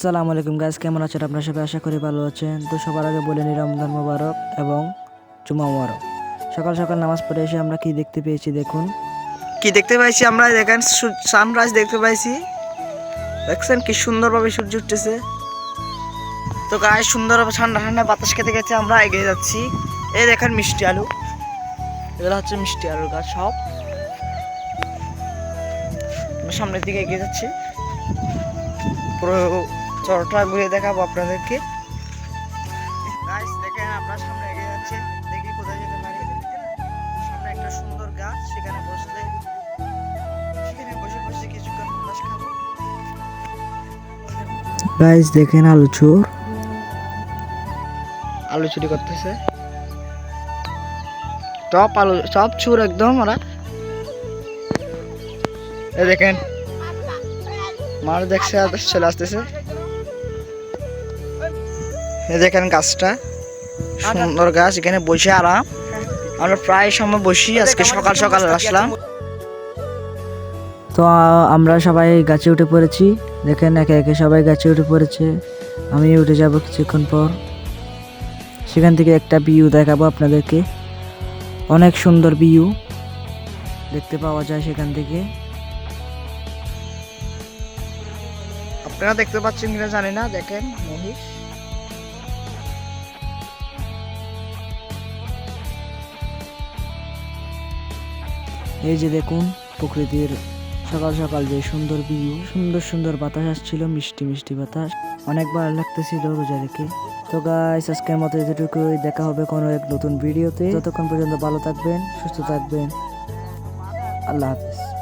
আসসালামু আলাইকুম গাইস, কেমন আছেন আপনারা সবাই? আশা করি ভালো আছেন। তো সবার আগে বলে নিই রমজান মোবারক এবং জুমা মোবারক। সকাল সকাল নামাজ পড়ে এসে আমরা কি দেখতে পেয়েছি দেখুন। কি দেখতে পাইছি আমরা, দেখেন সানরাইজ দেখতে পাইছি। দেখছেন কি সুন্দরভাবে সূর্য উঠতেছে। তো গায়ে সুন্দরভাবে ঠান্ডা ঠান্ডা বাতাস খেতে খেতে আমরা এগিয়ে যাচ্ছি। এই দেখেন মিষ্টি আলু, এগুলো হচ্ছে মিষ্টি আলুর গাছ সব। আমরা সামনের দিকে এগিয়ে যাচ্ছি, পুরো চরটা ঘুরে দেখাবো আপনাদেরকে। গাইস দেখেন আমরা সামনে এগিয়ে যাচ্ছি, দেখি কোথায় যেতে পারি। সামনে একটা সুন্দর গাছ, সেখানে বসে বসে কিছুক্ষণ বাতাস খাবো। গাইস দেখেন আলু চোর, আলু চুরি করতেছে, টপ আলু সব চুর একদম। ওরা এই দেখেন মার দেখছে, চলে আসতেছে। এই দেখেন গাছটা সুন্দর গাছ, এখানে বসে আরাম। আমরা প্রায় সময় বসি, আজকে সকাল সকাল আসলাম। তো আমরা সবাই গাছে উঠে পড়েছি। দেখেন একে একে সবাই গাছে উঠে পড়েছে, আমি উঠে যাব কিছুক্ষণ পর। সেখান থেকে একটা ভিউ দেখাবো আপনাদেরকে, অনেক সুন্দর ভিউ দেখতে পাওয়া যায় সেখান থেকে। আপনারা দেখতে পাচ্ছেন কিনা জানি না, দেখেন মহিষ। এই যে দেখুন প্রকৃতির সকাল সকাল যে সুন্দর ভিউ, সুন্দর সুন্দর বাতাস আসছিল, মিষ্টি মিষ্টি বাতাস, অনেক ভালো লাগতেছিল রোজা রেখে। তো গাইস আজকের মতো এতটুকুই, দেখা হবে কোনো এক নতুন ভিডিওতে। ততক্ষণ পর্যন্ত ভালো থাকবেন, সুস্থ থাকবেন, আল্লাহ হাফেজ।